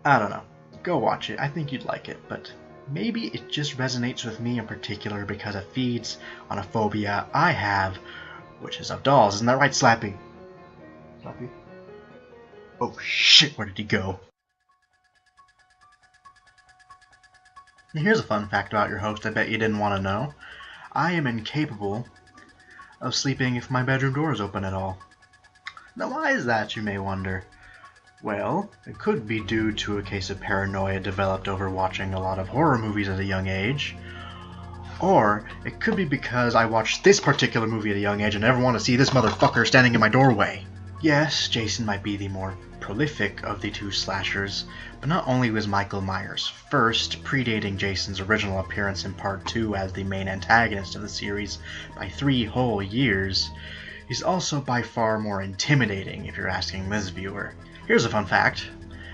I don't know. Go watch it. I think you'd like it, but maybe it just resonates with me in particular because it feeds on a phobia I have, which is of dolls. Isn't that right, Slappy? Slappy? Oh shit, where did he go? Here's a fun fact about your host I bet you didn't want to know. I am incapable of sleeping if my bedroom door is open at all. Now why is that, you may wonder? Well, it could be due to a case of paranoia developed over watching a lot of horror movies at a young age. Or it could be because I watched this particular movie at a young age and never want to see this motherfucker standing in my doorway. Yes, Jason might be the more prolific of the two slashers, but not only was Michael Myers first, predating Jason's original appearance in Part 2 as the main antagonist of the series by 3 whole years, he's also by far more intimidating if you're asking this viewer. Here's a fun fact.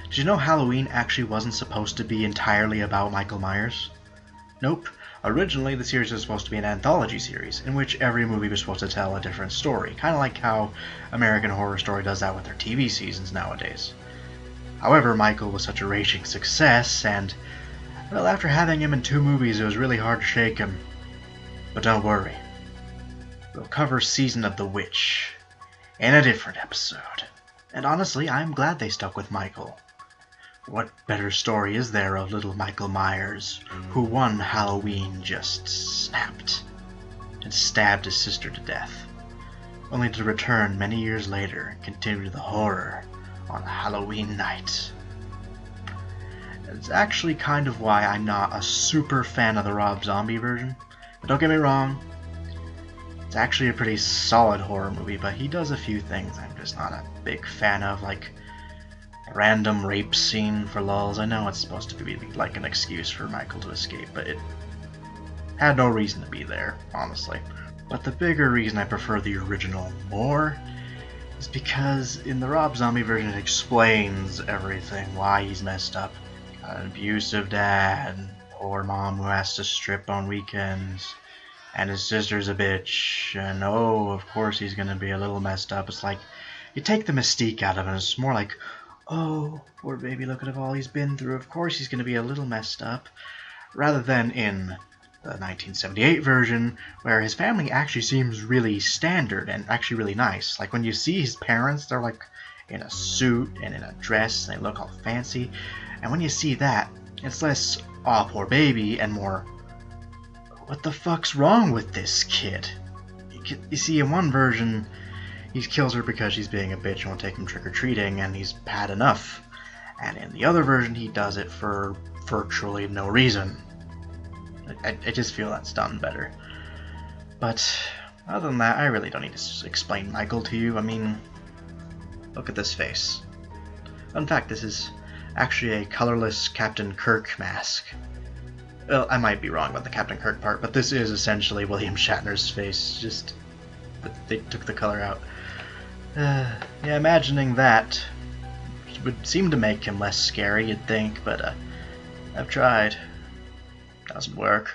Did you know Halloween actually wasn't supposed to be entirely about Michael Myers? Nope. Originally, the series was supposed to be an anthology series, in which every movie was supposed to tell a different story, kind of like how American Horror Story does that with their TV seasons nowadays. However, Michael was such a raging success, and, well, after having him in 2 movies, it was really hard to shake him. But don't worry. We'll cover Season of the Witch in a different episode. And honestly, I'm glad they stuck with Michael. What better story is there of little Michael Myers, who one Halloween just snapped and stabbed his sister to death, only to return many years later and continue the horror on Halloween night. It's actually kind of why I'm not a super fan of the Rob Zombie version. But don't get me wrong, it's actually a pretty solid horror movie, but he does a few things I'm just not a big fan of, like random rape scene for lulz. I know it's supposed to be like an excuse for Michael to escape, but it had no reason to be there, honestly. But the bigger reason I prefer the original more is because in the Rob Zombie version it explains everything, why he's messed up. Got an abusive dad, poor mom who has to strip on weekends, and his sister's a bitch, and oh, of course he's gonna be a little messed up. It's like, you take the mystique out of it, it's more like, oh, poor baby, look at all he's been through, of course he's going to be a little messed up. Rather than in the 1978 version, where his family actually seems really standard and actually really nice. Like when you see his parents, they're like in a suit and in a dress, and they look all fancy. And when you see that, it's less, aw, poor baby, and more, what the fuck's wrong with this kid? You see, in one version, he kills her because she's being a bitch and won't take him trick-or-treating, and he's bad enough. And in the other version, he does it for virtually no reason. I just feel that's done better. But other than that, I really don't need to explain Michael to you. I mean, look at this face. In fact, this is actually a colorless Captain Kirk mask. Well, I might be wrong about the Captain Kirk part, but this is essentially William Shatner's face, just they took the color out. Yeah, imagining that would seem to make him less scary, you'd think, but I've tried. Doesn't work.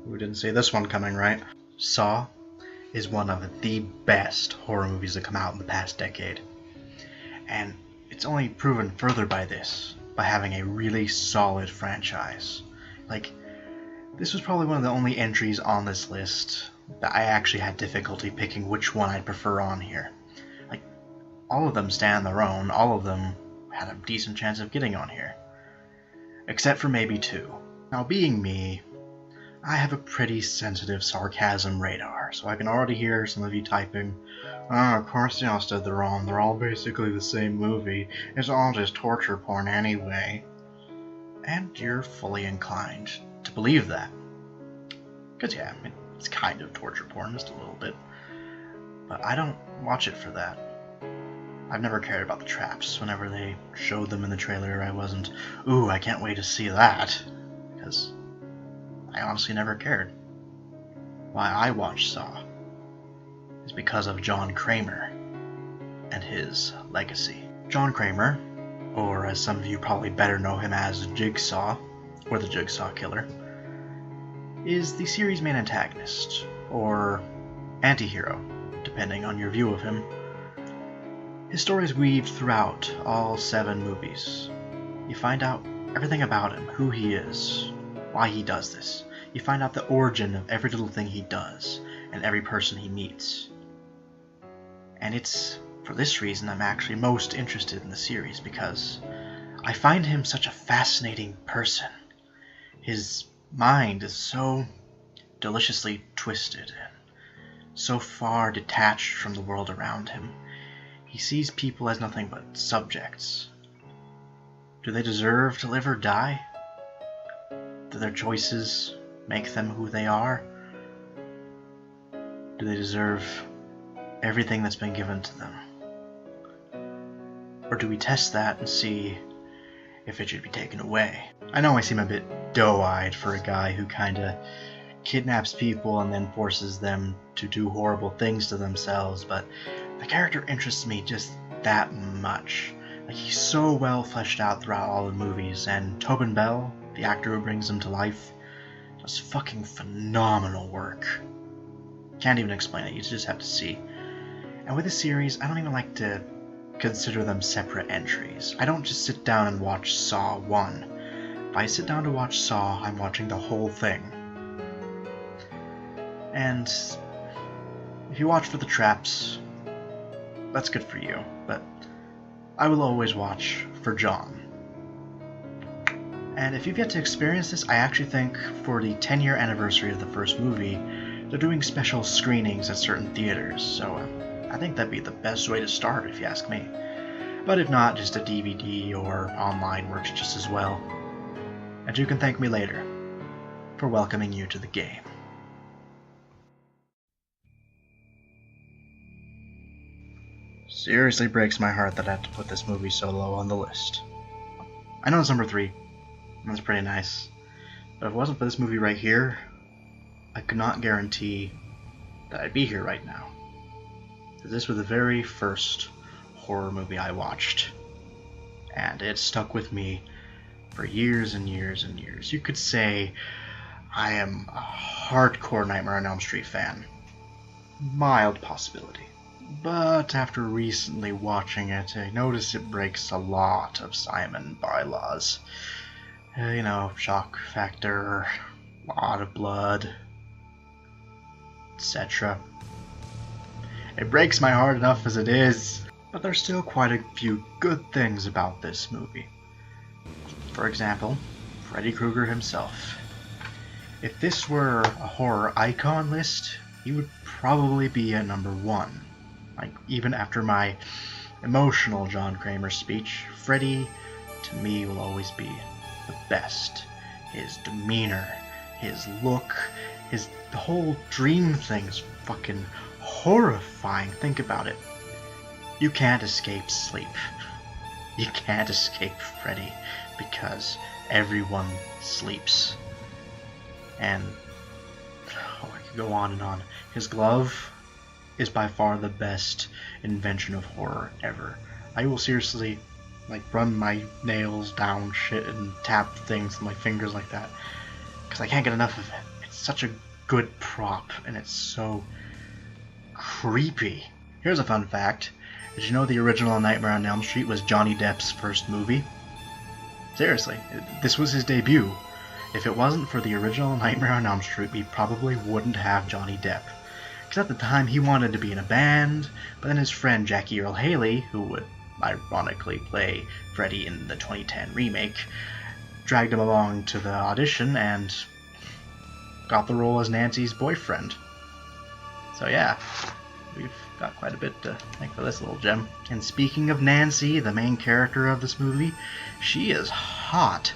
We didn't see this one coming, right? Saw is one of the best horror movies that come out in the past decade. And it's only proven further by this, by having a really solid franchise. Like, this was probably one of the only entries on this list that I actually had difficulty picking which one I'd prefer on here. Like, all of them stand their own, all of them had a decent chance of getting on here. Except for maybe 2. Now, being me, I have a pretty sensitive sarcasm radar, so I can already hear some of you typing, oh, of course they all stood their own, they're all basically the same movie, it's all just torture porn anyway. And you're fully inclined to believe that. Because yeah, it's kind of torture porn, just a little bit. But I don't watch it for that. I've never cared about the traps. Whenever they showed them in the trailer, I wasn't, ooh, I can't wait to see that. Because I honestly never cared. Why I watch Saw is because of John Kramer and his legacy. John Kramer, or as some of you probably better know him as Jigsaw, or the Jigsaw Killer, is the series' main antagonist, or anti-hero, depending on your view of him. His story is weaved throughout all 7 movies. You find out everything about him, who he is, why he does this. You find out the origin of every little thing he does and every person he meets. And it's for this reason I'm actually most interested in the series, because I find him such a fascinating person. His mind is so deliciously twisted and so far detached from the world around him. He sees people as nothing but subjects. Do they deserve to live or die? Do their choices make them who they are? Do they deserve everything that's been given to them? Or do we test that and see if it should be taken away? I know I seem a bit doe-eyed for a guy who kinda kidnaps people and then forces them to do horrible things to themselves, but the character interests me just that much. Like, he's so well fleshed out throughout all the movies, and Tobin Bell, the actor who brings him to life, does fucking phenomenal work. Can't even explain it, you just have to see. And with this series, I don't even like to consider them separate entries. I don't just sit down and watch Saw 1. If I sit down to watch Saw, I'm watching the whole thing. And if you watch for the traps, that's good for you, but I will always watch for John. And if you've yet to experience this, I actually think for the 10-year anniversary of the first movie, they're doing special screenings at certain theaters, so I think that'd be the best way to start if you ask me. But if not, just a DVD or online works just as well. And you can thank me later for welcoming you to the game. Seriously breaks my heart that I had to put this movie so low on the list. I know it's number 3, and that's pretty nice, but if it wasn't for this movie right here, I could not guarantee that I'd be here right now. This was the very first horror movie I watched, and it stuck with me for years and years and years. You could say I am a hardcore Nightmare on Elm Street fan. Mild possibility. But after recently watching it, I notice it breaks a lot of Simon bylaws. Shock factor, lot of blood, etc. It breaks my heart enough as it is, but there's still quite a few good things about this movie. For example, Freddy Krueger himself. If this were a horror icon list, he would probably be at number 1. Like, even after my emotional John Kramer speech, Freddy, to me, will always be the best. His demeanor, his look, the whole dream thing's fucking horrifying. Think about it. You can't escape sleep. You can't escape Freddy because everyone sleeps. And I could go on and on. His glove is by far the best invention of horror ever. I will seriously run my nails down shit and tap things with my fingers like that because I can't get enough of it. It's such a good prop and it's so creepy. Here's a fun fact. Did you know the original Nightmare on Elm Street was Johnny Depp's first movie? Seriously, this was his debut. If it wasn't for the original Nightmare on Elm Street, we probably wouldn't have Johnny Depp. Because at the time he wanted to be in a band, but then his friend Jackie Earle Haley, who would ironically play Freddy in the 2010 remake, dragged him along to the audition and got the role as Nancy's boyfriend. So yeah, we've got quite a bit to thank for this little gem. And speaking of Nancy, the main character of this movie, she is hot.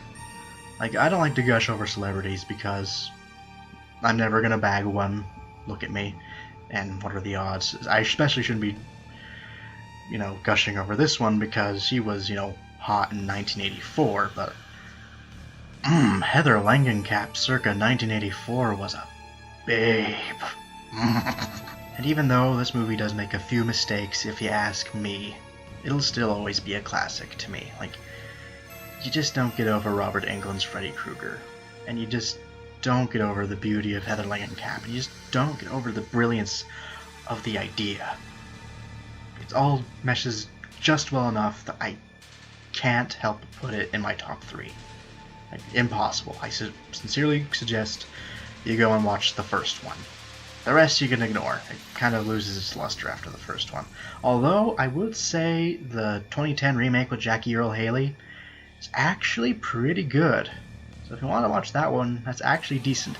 I don't like to gush over celebrities because I'm never gonna bag one. Look at me. And what are the odds? I especially shouldn't be, gushing over this one because she was, hot in 1984, but Heather Langenkamp circa 1984 was a babe. And even though this movie does make a few mistakes, if you ask me, it'll still always be a classic to me. You just don't get over Robert Englund's Freddy Krueger, and you just don't get over the beauty of Heather Langenkamp, and you just don't get over the brilliance of the idea. It all meshes just well enough that I can't help but put it in my top 3. Like, impossible. I sincerely suggest you go and watch the first one. The rest you can ignore. It kind of loses its luster after the first one. Although, I would say the 2010 remake with Jackie Earle Haley is actually pretty good. So if you want to watch that one, that's actually decent.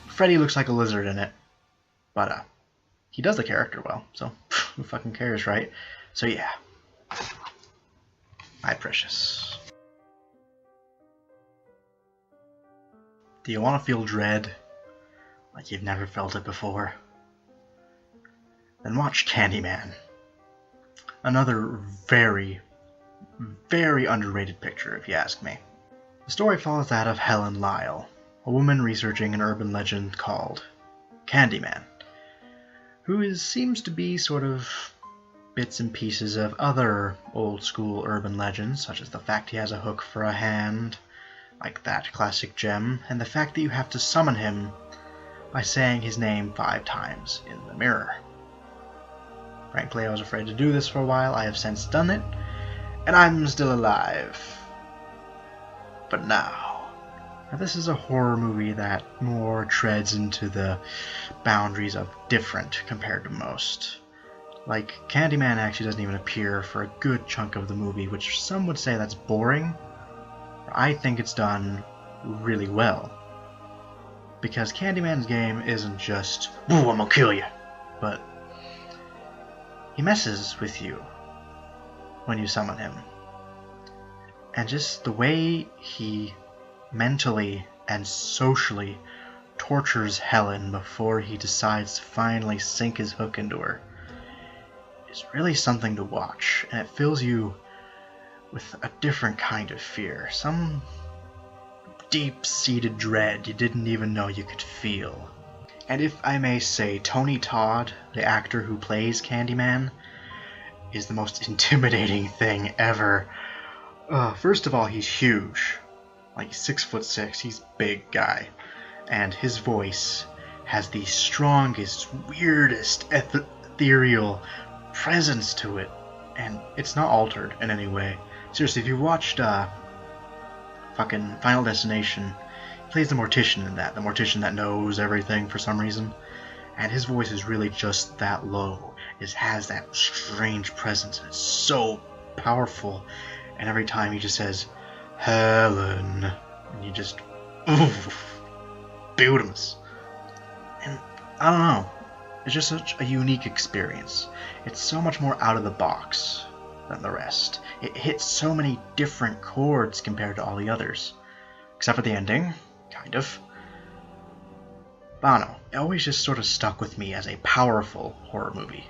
Freddy looks like a lizard in it. But, he does the character well, so who fucking cares, right? So yeah. My precious. Do you want to feel dread like you've never felt it before? Then watch Candyman. Another very, very underrated picture, if you ask me. The story follows that of Helen Lyle, a woman researching an urban legend called Candyman, who seems to be sort of bits and pieces of other old-school urban legends, such as the fact he has a hook for a hand, like that classic gem, and the fact that you have to summon him by saying his name 5 times in the mirror. Frankly, I was afraid to do this for a while. I have since done it, and I'm still alive. But now this is a horror movie that more treads into the boundaries of different compared to most. Like, Candyman actually doesn't even appear for a good chunk of the movie, which some would say that's boring. I think it's done really well. Because Candyman's game isn't just, "Ooh, I'm gonna kill you," but he messes with you when you summon him. And just the way he mentally and socially tortures Helen before he decides to finally sink his hook into her is really something to watch, and it fills you with a different kind of fear, some deep-seated dread you didn't even know you could feel. And if I may say, Tony Todd, the actor who plays Candyman, is the most intimidating thing ever. First of all, he's huge. Like, 6'6", he's a big guy. And his voice has the strongest, weirdest, ethereal presence to it. And it's not altered in any way. Seriously, if you watched fucking Final Destination, he plays the mortician in that. The mortician that knows everything for some reason. And his voice is really just that low. It has that strange presence, and it's so powerful. And every time he just says, "Helen," and you just, oof, beautiful. And I don't know, it's just such a unique experience. It's so much more out of the box than the rest. It hits so many different chords compared to all the others. Except for the ending, kind of. But I don't know, it always just sort of stuck with me as a powerful horror movie.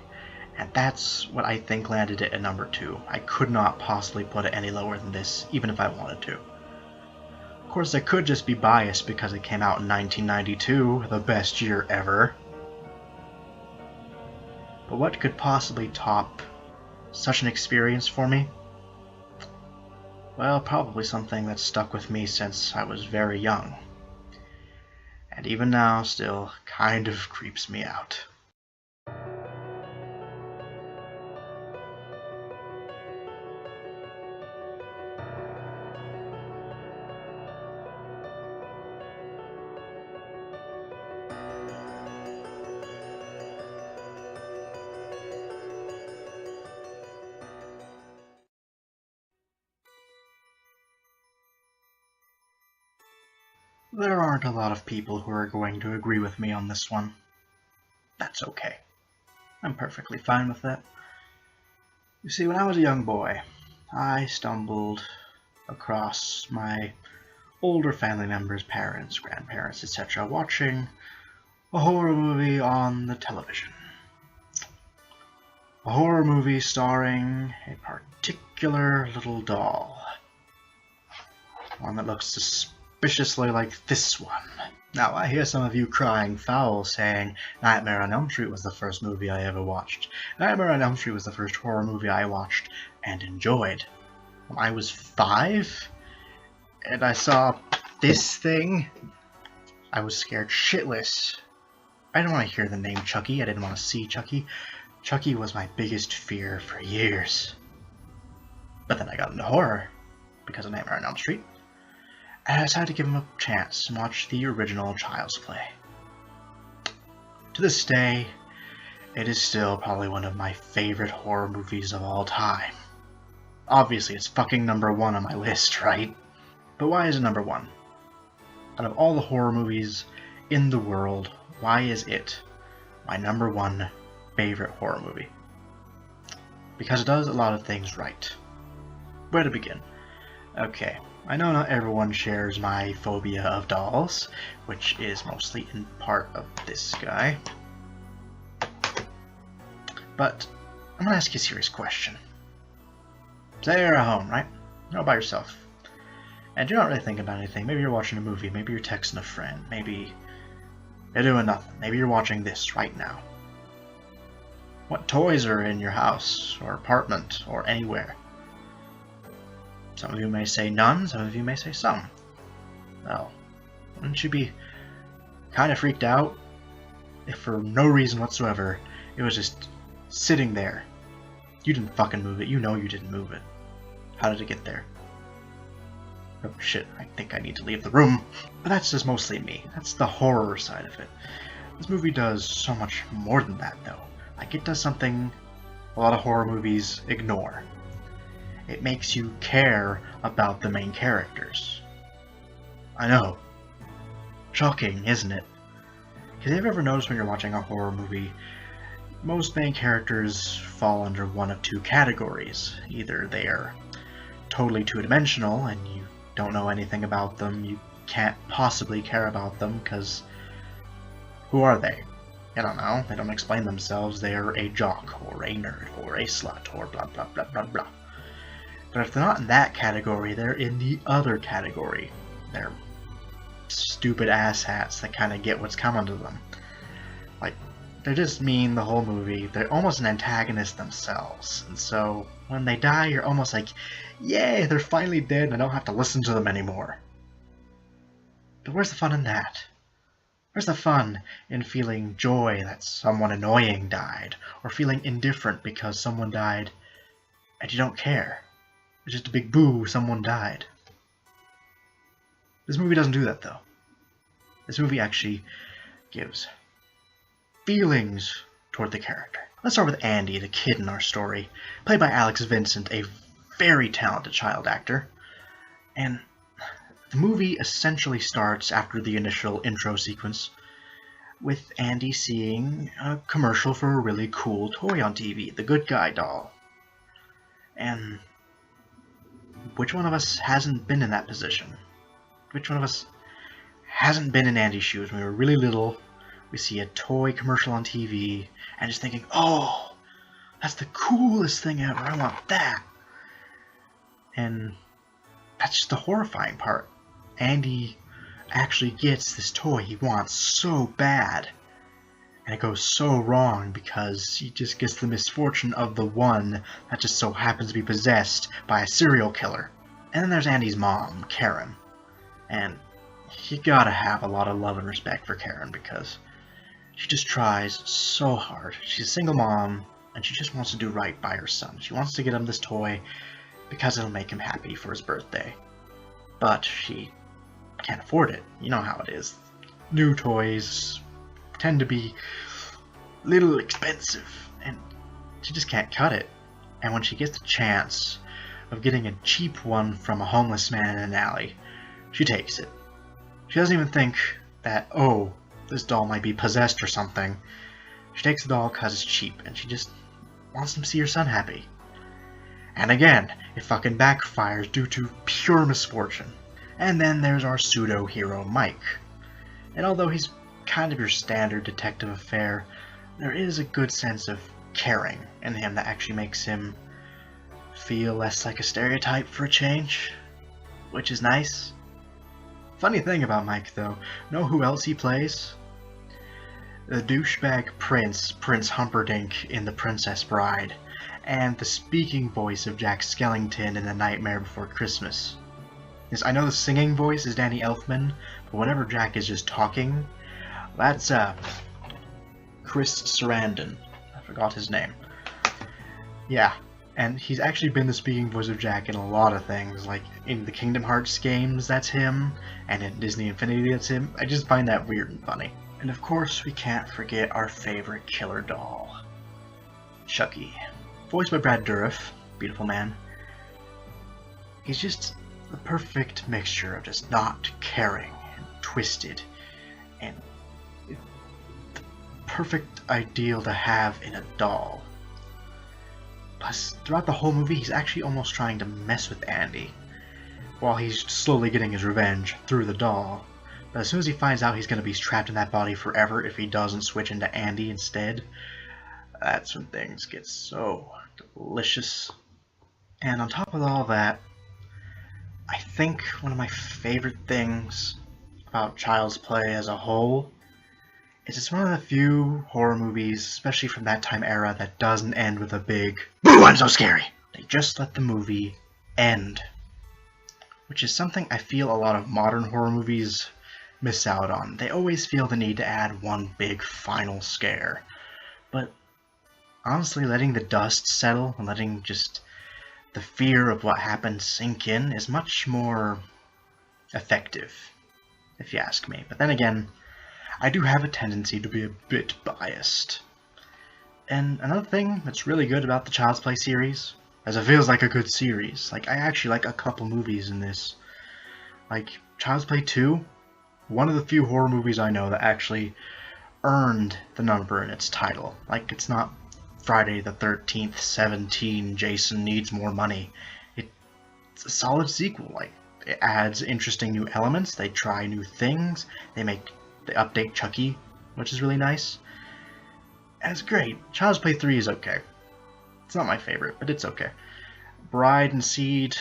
And that's what I think landed it at number 2. I could not possibly put it any lower than this, even if I wanted to. Of course, I could just be biased because it came out in 1992, the best year ever. But what could possibly top such an experience for me? Well, probably something that's stuck with me since I was very young. And even now, still kind of creeps me out. There aren't a lot of people who are going to agree with me on this one. That's okay. I'm perfectly fine with that. You see, when I was a young boy, I stumbled across my older family members, parents, grandparents, etc., watching a horror movie on the television. A horror movie starring a particular little doll. One that looks suspiciously like this one. Now, I hear some of you crying foul saying Nightmare on Elm Street was the first movie I ever watched. Nightmare on Elm Street was the first horror movie I watched and enjoyed. When I was 5, and I saw this thing, I was scared shitless. I didn't want to hear the name Chucky. I didn't want to see Chucky. Chucky was my biggest fear for years. But then I got into horror because of Nightmare on Elm Street, and I decided to give him a chance and watch the original Child's Play. To this day, it is still probably one of my favorite horror movies of all time. Obviously, it's fucking number one on my list, right? But why is it number one? Out of all the horror movies in the world, why is it my number one favorite horror movie? Because it does a lot of things right. Where to begin? Okay, I know not everyone shares my phobia of dolls, which is mostly in part of this guy. But I'm gonna ask you a serious question. Say you're at home, right? You're all by yourself. And you're not really thinking about anything. Maybe you're watching a movie, maybe you're texting a friend, maybe you're doing nothing. Maybe you're watching this right now. What toys are in your house, or apartment, or anywhere? Some of you may say none, some of you may say some. Well, wouldn't you be kind of freaked out if for no reason whatsoever it was just sitting there? You didn't fucking move it. You know you didn't move it. How did it get there? Oh shit, I think I need to leave the room. But that's just mostly me. That's the horror side of it. This movie does so much more than that, though. Like, it does something a lot of horror movies ignore. It makes you care about the main characters. I know. Shocking, isn't it? Because have you ever noticed when you're watching a horror movie, most main characters fall under one of two categories. Either they are totally two-dimensional and you don't know anything about them, you can't possibly care about them because who are they? I don't know, they don't explain themselves, they are a jock or a nerd or a slut or blah blah blah blah blah. But if they're not in that category, they're in the other category. They're stupid asshats that kind of get what's coming to them. Like, they're just mean the whole movie. They're almost an antagonist themselves. And so, when they die, you're almost like, yay, they're finally dead and I don't have to listen to them anymore. But where's the fun in that? Where's the fun in feeling joy that someone annoying died? Or feeling indifferent because someone died and you don't care? It's just a big boo, someone died. This movie doesn't do that, though. This movie actually gives feelings toward the character. Let's start with Andy, the kid in our story, played by Alex Vincent, a very talented child actor. And the movie essentially starts after the initial intro sequence with Andy seeing a commercial for a really cool toy on TV, the Good Guy doll. And which one of us hasn't been in that position? Which one of us hasn't been in Andy's shoes when we were really little? We see a toy commercial on TV and just thinking, oh, that's the coolest thing ever, I want that. And that's just the horrifying part. Andy actually gets this toy he wants so bad. And it goes so wrong because he just gets the misfortune of the one that just so happens to be possessed by a serial killer. And then there's Andy's mom, Karen. And you gotta have a lot of love and respect for Karen because she just tries so hard. She's a single mom and she just wants to do right by her son. She wants to get him this toy because it'll make him happy for his birthday. But she can't afford it. You know how it is. New toys tend to be a little expensive and she just can't cut it. And when she gets the chance of getting a cheap one from a homeless man in an alley, she takes it. She doesn't even think that, oh, this doll might be possessed or something. She takes the doll because it's cheap and she just wants to see her son happy. And again, it fucking backfires due to pure misfortune. And then there's our pseudo-hero Mike. And although he's kind of your standard detective affair, there is a good sense of caring in him that actually makes him feel less like a stereotype for a change, which is nice. Funny thing about Mike, though, know who else he plays? The douchebag Prince Humperdinck in The Princess Bride, and the speaking voice of Jack Skellington in The Nightmare Before Christmas. Yes, I know the singing voice is Danny Elfman, but whenever Jack is just talking, that's Chris Sarandon. I forgot his name. Yeah, And he's actually been the speaking voice of Jack in a lot of things, like in the Kingdom Hearts games, that's him, and in Disney Infinity, that's him. I just find that weird and funny. And of course, we can't forget our favorite killer doll, Chucky. Voiced by Brad Dourif, beautiful man. He's just the perfect mixture of just not caring and twisted, and the perfect ideal to have in a doll. Plus, throughout the whole movie, he's actually almost trying to mess with Andy, while he's slowly getting his revenge through the doll. But as soon as he finds out he's going to be trapped in that body forever if he doesn't switch into Andy instead, that's when things get so delicious. And on top of all that, I think one of my favorite things about Child's Play as a whole is it's one of the few horror movies, especially from that time era, that doesn't end with a big "Boo, I'm so scary!" They just let the movie end. Which is something I feel a lot of modern horror movies miss out on. They always feel the need to add one big final scare. But honestly, letting the dust settle and letting just the fear of what happened sink in is much more effective, if you ask me. But then again, I do have a tendency to be a bit biased. And another thing that's really good about the Child's Play series, as it feels like a good series, like I actually like a couple movies in this. Like Child's Play 2, one of the few horror movies I know that actually earned the number in its title. Like, it's not Friday the 13th, 17, Jason Needs More Money. It's a solid sequel. Like, it adds interesting new elements, they try new things, they update Chucky, which is really nice. And it's great. Child's Play 3 is okay. It's not my favorite, but it's okay. Bride and Seed,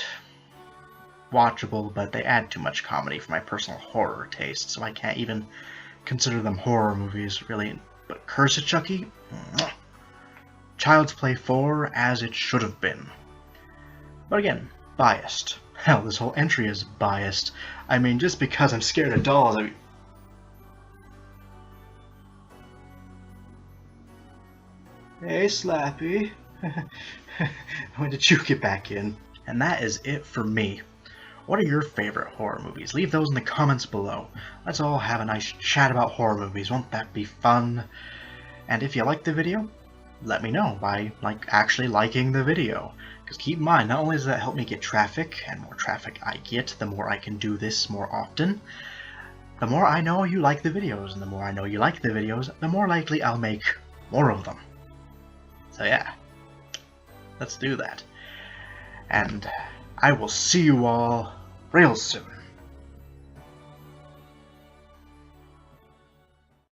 watchable, but they add too much comedy for my personal horror taste, so I can't even consider them horror movies, really. But Curse of Chucky? Mwah. Child's Play 4, as it should have been. But again, biased. Hell, this whole entry is biased. I mean, just because I'm scared of dolls, Hey, Slappy. When did you get back in? And that is it for me. What are your favorite horror movies? Leave those in the comments below. Let's all have a nice chat about horror movies. Won't that be fun? And if you liked the video, let me know by actually liking the video. Because keep in mind, not only does that help me get traffic, and more traffic I get, the more I can do this more often. The more I know you like the videos, and the more I know you like the videos, the more likely I'll make more of them. So yeah, let's do that. And I will see you all real soon.